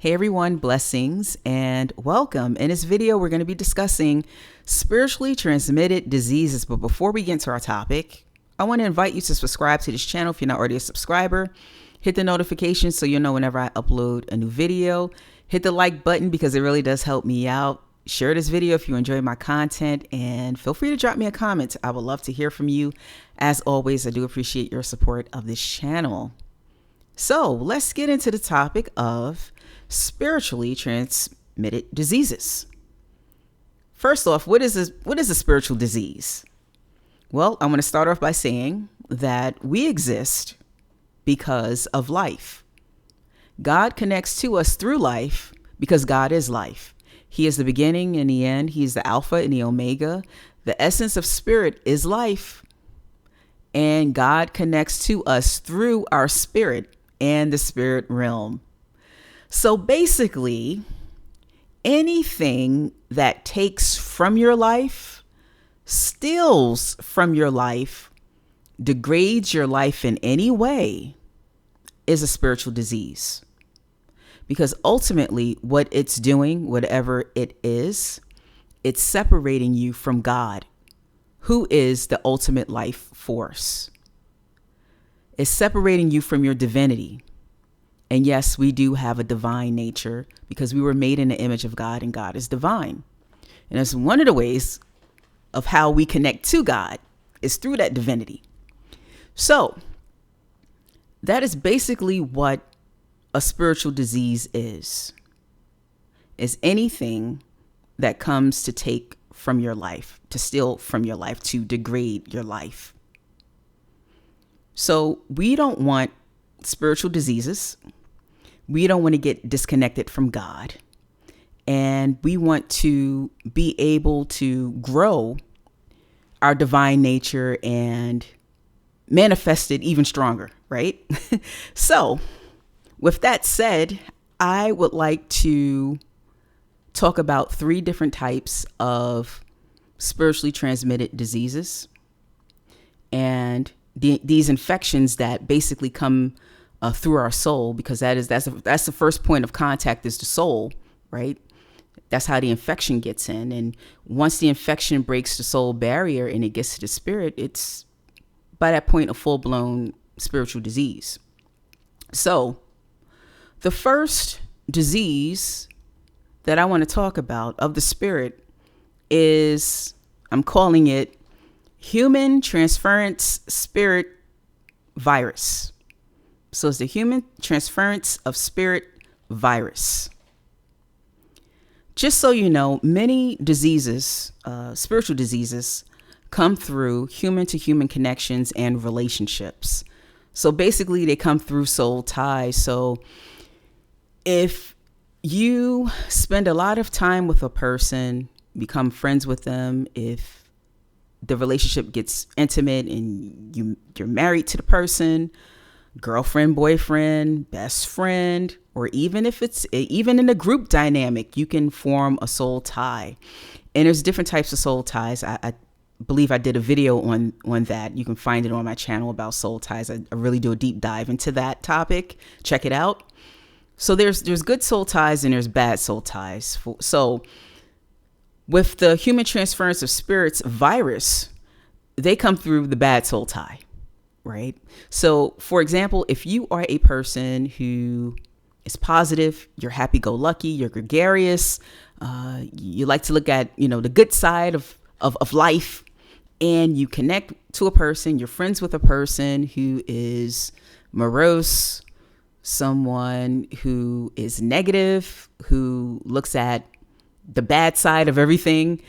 Hey everyone, blessings and welcome. In this video, we're going to be discussing spiritually transmitted diseases. But before we get into our topic, I want to invite you to subscribe to this channel if you're not already a subscriber. Hit the notification so you'll know whenever I upload a new video. Hit the like button because it really does help me out. Share this video if you enjoy my content and feel free to drop me a comment. I would love to hear from you. As always, I do appreciate your support of this channel. So let's get into the topic of spiritually transmitted diseases. First off, what is a spiritual disease? Well, I'm going to start off by saying that we exist because of life. God connects to us through life because God is life. He is the beginning and the end. He is the Alpha and the Omega. The essence of spirit is life. And God connects to us through our spirit and the spirit realm. So basically, anything that takes from your life, steals from your life, degrades your life in any way is a spiritual disease. Because ultimately what it's doing, whatever it is, it's separating you from God, who is the ultimate life force. It's separating you from your divinity. And yes, we do have a divine nature because we were made in the image of God and God is divine. And it's one of the ways of how we connect to God is through that divinity. So that is basically what a spiritual disease is anything that comes to take from your life, to steal from your life, to degrade your life. So we don't want spiritual diseases. We don't want to get disconnected from God. And we want to be able to grow our divine nature and manifest it even stronger, right? So with that said, I would like to talk about 3 different types of spiritually transmitted diseases and these infections that basically come through our soul, because that's the first point of contact is the soul, right? That's how the infection gets in. And once the infection breaks the soul barrier and it gets to the spirit, it's by that point a full-blown spiritual disease. So the first disease that I want to talk about of the spirit is, I'm calling it human transference spirit virus. So it's the human transference of spirit virus. Just so you know, many diseases, spiritual diseases, come through human to human connections and relationships. So basically they come through soul ties. So if you spend a lot of time with a person, become friends with them, if the relationship gets intimate and you're married to the person, girlfriend, boyfriend, best friend, or even if it's even in a group dynamic, you can form a soul tie. And there's different types of soul ties. I believe I did a video on that. You can find it on my channel about soul ties. I really do a deep dive into that topic. Check it out. So there's good soul ties and there's bad soul ties. So with the human transference of spirits virus, they come through the bad soul tie. Right? So, for example, if you are a person who is positive, you're happy-go-lucky, you're gregarious, you like to look at, the good side of life, and you connect to a person, you're friends with a person who is morose, someone who is negative, who looks at the bad side of everything,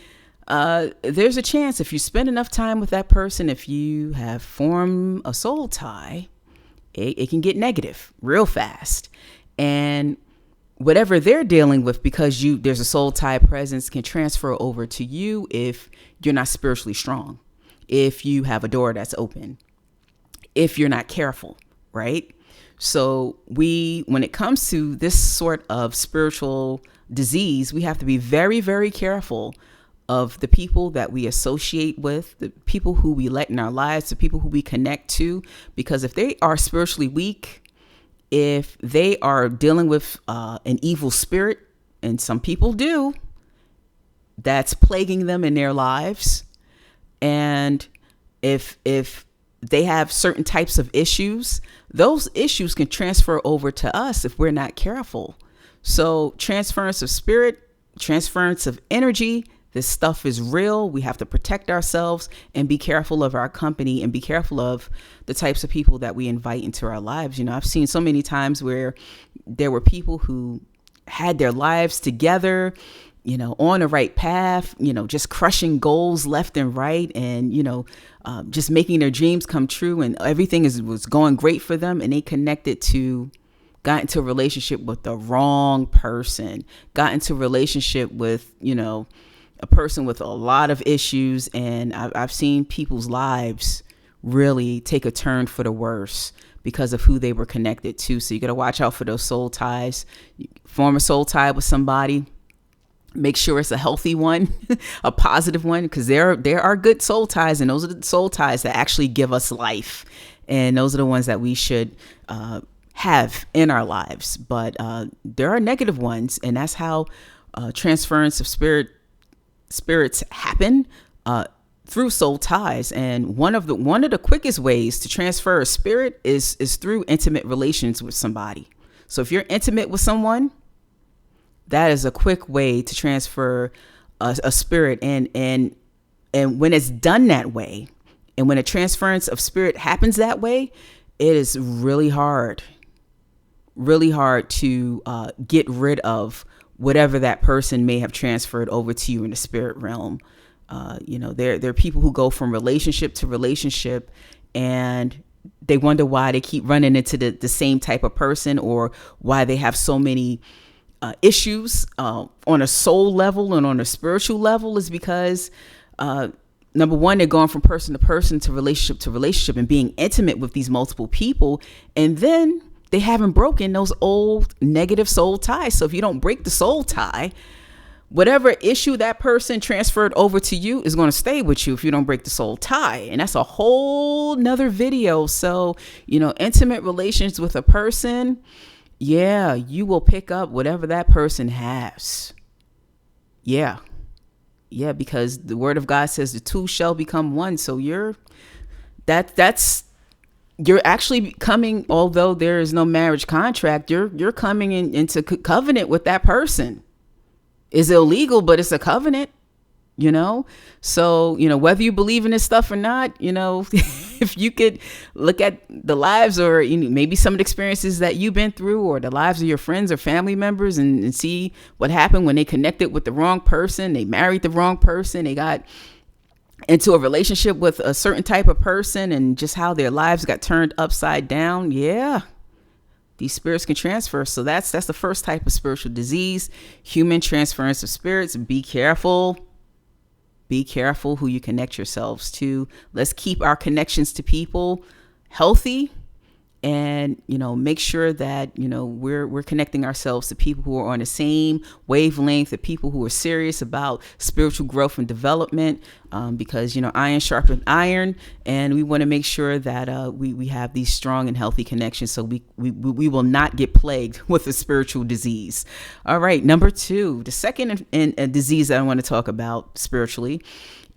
there's a chance if you spend enough time with that person, if you have formed a soul tie, it can get negative real fast. And whatever they're dealing with, because there's a soul tie presence, can transfer over to you if you're not spiritually strong, if you have a door that's open, if you're not careful, right? So when it comes to this sort of spiritual disease, we have to be very, very careful of the people that we associate with, the people who we let in our lives, the people who we connect to, because if they are spiritually weak if they are dealing with an evil spirit, and some people do, that's plaguing them in their lives, and if they have certain types of issues, those issues can transfer over to us if we're not careful. So transference of spirit, transference of energy, this stuff is real. We have to protect ourselves and be careful of our company and be careful of the types of people that we invite into our lives. You know, I've seen so many times where there were people who had their lives together, you know, on the right path, you know, just crushing goals left and right, and, you know, just making their dreams come true, and everything was going great for them. And they got into a relationship with the wrong person, got into a relationship with, you know, a person with a lot of issues. And I've seen people's lives really take a turn for the worse because of who they were connected to. So you got to watch out for those soul ties. Form a soul tie with somebody. Make sure it's a healthy one, a positive one, because there are good soul ties, and those are the soul ties that actually give us life. And those are the ones that we should have in our lives. But there are negative ones, and that's how transference of spirits happen through soul ties. And one of the quickest ways to transfer a spirit is through intimate relations with somebody. So if you're intimate with someone, that is a quick way to transfer a spirit. And when it's done that way, and when a transference of spirit happens that way, it is really hard to get rid of whatever that person may have transferred over to you in the spirit realm. You know, there are people who go from relationship to relationship, and they wonder why they keep running into the same type of person, or why they have so many issues on a soul level and on a spiritual level. Is because number one, they're going from person to person, to relationship, and being intimate with these multiple people, and then they haven't broken those old negative soul ties. So if you don't break the soul tie, whatever issue that person transferred over to you is going to stay with you if you don't break the soul tie. And that's a whole nother video. So, you know, intimate relations with a person, yeah, you will pick up whatever that person has. Yeah, because the word of God says the two shall become one. So you're actually coming, although there is no marriage contract, you're coming into covenant with that person. It's illegal, but it's a covenant, you know? So, you know, whether you believe in this stuff or not, you know, if you could look at the lives, or maybe some of the experiences that you've been through, or the lives of your friends or family members, and see what happened when they connected with the wrong person, they married the wrong person, they got into a relationship with a certain type of person, and just how their lives got turned upside down. Yeah, these spirits can transfer. So that's the first type of spiritual disease, human transference of spirits. Be careful who you connect yourselves to. Let's keep our connections to people healthy, and, you know, make sure that, you know, we're connecting ourselves to people who are on the same wavelength, the people who are serious about spiritual growth and development, because, you know, iron sharpens iron, and we want to make sure that we have these strong and healthy connections, so we will not get plagued with a spiritual disease. All right, number 2, the second disease that I want to talk about spiritually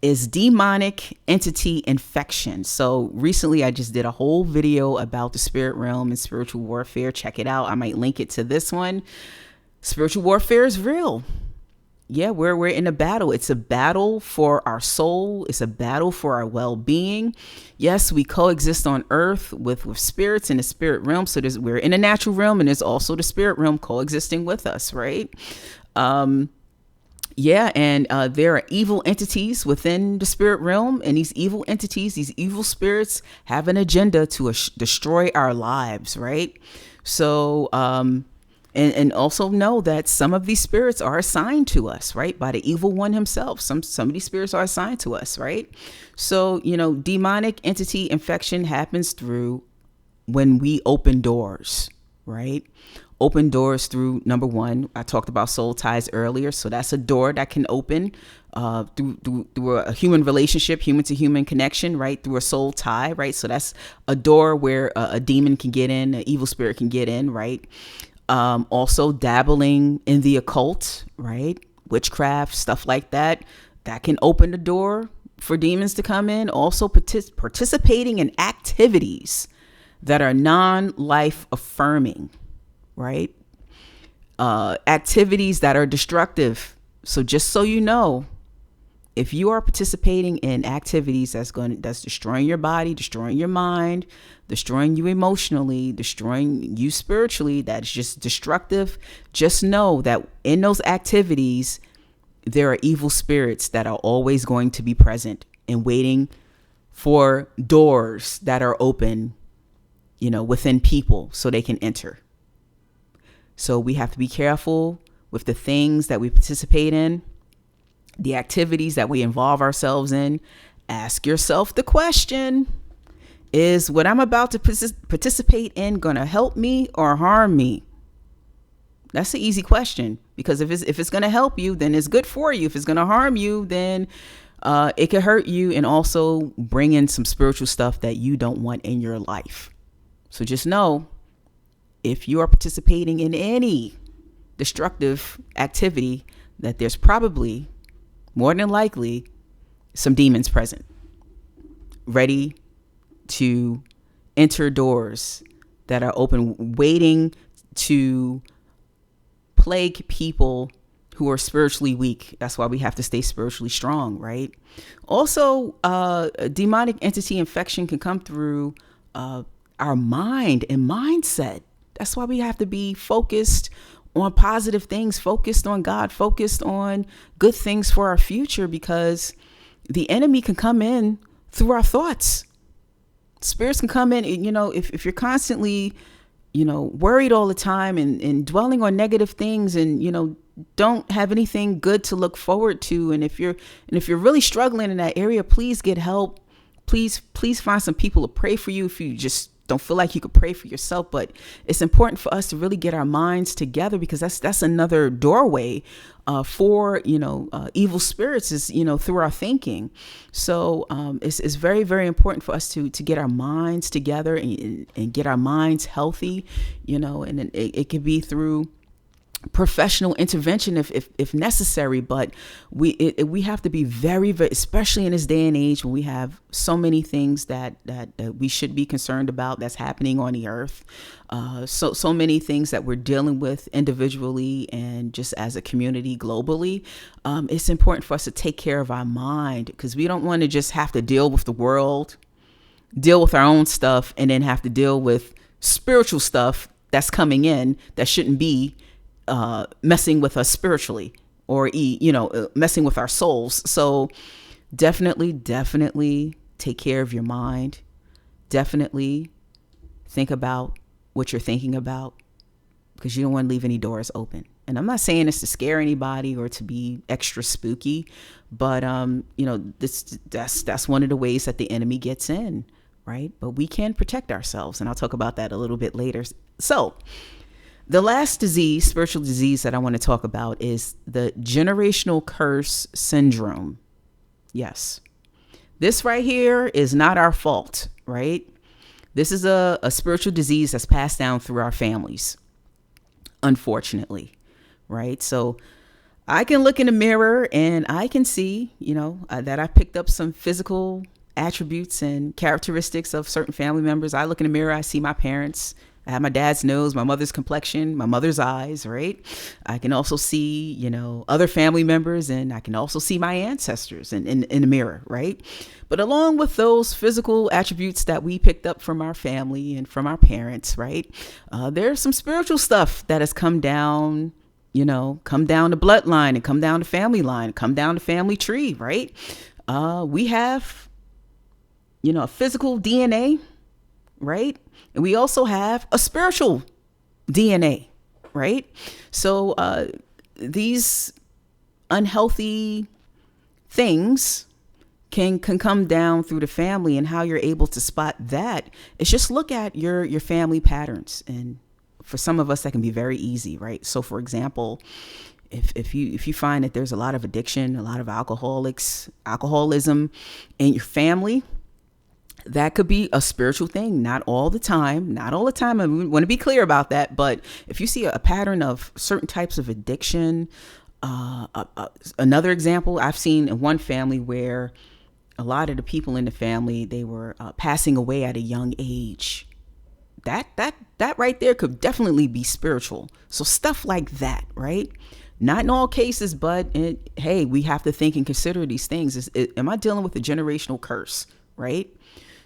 is demonic entity infection. So recently I just did a whole video about the spirit realm and spiritual warfare. Check it out. I might link it to this one. Spiritual warfare is real. Yeah, we're in a battle. It's a battle for our soul. It's a battle for our well-being. Yes, we coexist on earth with spirits in the spirit realm. So we're in a natural realm, and there's also the spirit realm coexisting with us, right? Yeah, and there are evil entities within the spirit realm, and these evil entities, these evil spirits, have an agenda to destroy our lives, right? So, and also know that some of these spirits are assigned to us, right, by the evil one himself. Some of these spirits are assigned to us, right? So, you know, demonic entity infection happens through when we open doors, right? Open doors through, number one, I talked about soul ties earlier. So that's a door that can open through a human relationship, human to human connection, right? Through a soul tie, right? So that's a door where a demon can get in, an evil spirit can get in, right? Also dabbling in the occult, right? Witchcraft, stuff like that. That can open the door for demons to come in. Also participating in activities that are non-life affirming, right? Activities that are destructive. So just so you know, if you are participating in activities that's destroying your body, destroying your mind, destroying you emotionally, destroying you spiritually, that's just destructive, just know that in those activities, there are evil spirits that are always going to be present and waiting for doors that are open, within people so they can enter. So we have to be careful with the things that we participate in, the activities that we involve ourselves in. Ask yourself the question, is what I'm about to participate in going to help me or harm me? That's an easy question, because if it's going to help you, then it's good for you. If it's going to harm you, then it could hurt you and also bring in some spiritual stuff that you don't want in your life. So just know, if you are participating in any destructive activity, that there's probably, more than likely, some demons present, ready to enter doors that are open, waiting to plague people who are spiritually weak. That's why we have to stay spiritually strong, right? Also, a demonic entity infection can come through our mind and mindset. That's why we have to be focused on positive things, focused on God, focused on good things for our future, because the enemy can come in through our thoughts. Spirits can come in, if you're constantly, worried all the time and dwelling on negative things and, don't have anything good to look forward to. And if you're really struggling in that area, please get help. Please find some people to pray for you if you just don't feel like you could pray for yourself. But it's important for us to really get our minds together, because that's another doorway for evil spirits, is through our thinking. So it's very, very important for us to get our minds together and get our minds healthy, and it could be through professional intervention if necessary, but we have to be very, very, especially in this day and age when we have so many things that we should be concerned about that's happening on the earth, so many things that we're dealing with individually and just as a community globally. It's important for us to take care of our mind, because we don't want to just have to deal with the world, deal with our own stuff, and then have to deal with spiritual stuff that's coming in that shouldn't be messing with us spiritually, or messing with our souls. So definitely take care of your mind. Definitely think about what you're thinking about, because you don't want to leave any doors open. And I'm not saying this to scare anybody or to be extra spooky, but that's one of the ways that the enemy gets in, right? But we can protect ourselves, and I'll talk about that a little bit later. So the last disease, spiritual disease, that I want to talk about is the generational curse syndrome. Yes. This right here is not our fault, right? This is a spiritual disease that's passed down through our families, unfortunately, right? So I can look in the mirror and I can see, that I picked up some physical attributes and characteristics of certain family members. I look in the mirror, I see my parents. I have my dad's nose, my mother's complexion, my mother's eyes, right? I can also see, other family members, and I can also see my ancestors in the mirror, right? But along with those physical attributes that we picked up from our family and from our parents, right? There's some spiritual stuff that has come down, come down the bloodline and come down the family line, come down the family tree, right? We have, a physical DNA, right? And we also have a spiritual DNA, right? So these unhealthy things can come down through the family, and how you're able to spot that is just look at your family patterns. And for some of us, that can be very easy, right? So for example, if you find that there's a lot of addiction, a lot of alcoholism in your family, that could be a spiritual thing. Not all the time. I want to be clear about that. But if you see a pattern of certain types of addiction, another example I've seen in one family where a lot of the people in the family, they were passing away at a young age. That right there could definitely be spiritual. So stuff like that, right? Not in all cases, but hey, we have to think and consider these things. Am I dealing with a generational curse, right?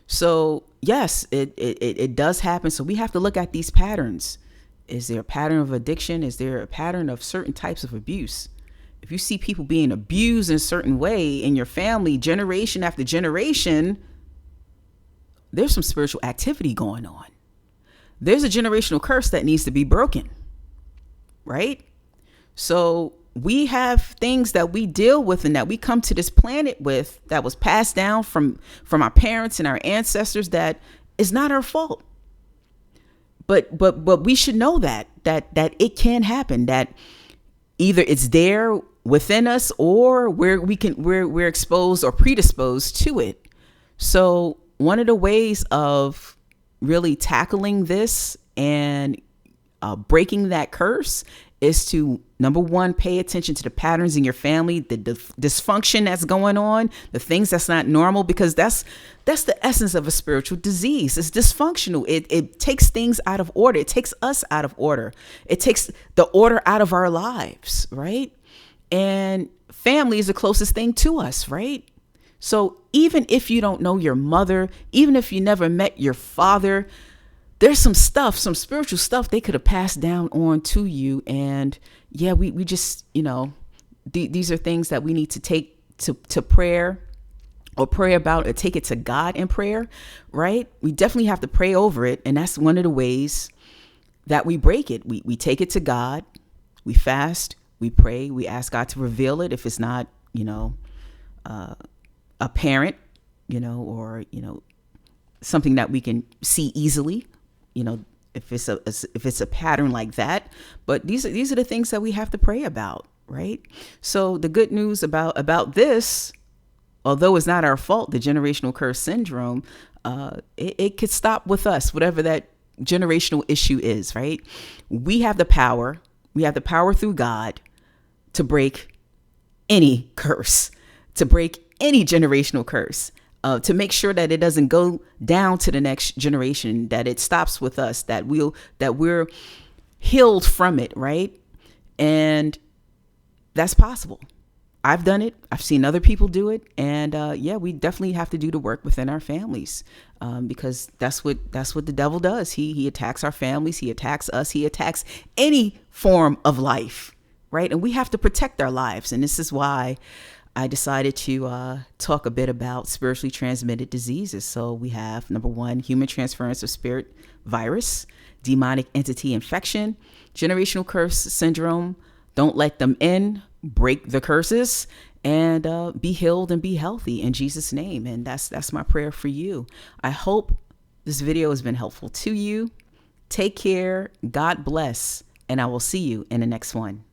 So yes, it does happen. So we have to look at these patterns. Is there a pattern of addiction? Is there a pattern of certain types of abuse? If you see people being abused in a certain way in your family, generation after generation, there's some spiritual activity going on. There's a generational curse that needs to be broken, right? So we have things that we deal with and that we come to this planet with that was passed down from our parents and our ancestors that is not our fault. But we should know that it can happen, that either it's there within us or we're exposed or predisposed to it. So one of the ways of really tackling this and breaking that curse is to, number one, pay attention to the patterns in your family, the dysfunction that's going on, the things that's not normal, because that's the essence of a spiritual disease. It's dysfunctional. It takes things out of order. It takes us out of order. It takes the order out of our lives, right? And family is the closest thing to us, right? So even if you don't know your mother, even if you never met your father, there's some spiritual stuff they could have passed down on to you. And yeah, we just, these are things that we need to take to prayer or pray about or take it to God in prayer, right? We definitely have to pray over it. And that's one of the ways that we break it. We take it to God, we fast, we pray, we ask God to reveal it if it's not, apparent, or, something that we can see easily, if it's a pattern like that. But these are the things that we have to pray about, right? So the good news about this, although it's not our fault, the generational curse syndrome, it could stop with us, whatever that generational issue is, right? We have the power through God to break any curse, to break any generational curse, to make sure that it doesn't go down to the next generation, that it stops with us, that we're healed from it, right? And that's possible. I've done it. I've seen other people do it. And we definitely have to do the work within our families, because that's what the devil does. He attacks our families. He attacks us. He attacks any form of life, right? And we have to protect our lives. And this is why I decided to talk a bit about spiritually transmitted diseases. So we have, number one, human transference of spirit virus, demonic entity infection, generational curse syndrome. Don't let them in. Break the curses and be healed and be healthy in Jesus' name. And that's my prayer for you. I hope this video has been helpful to you. Take care. God bless. And I will see you in the next one.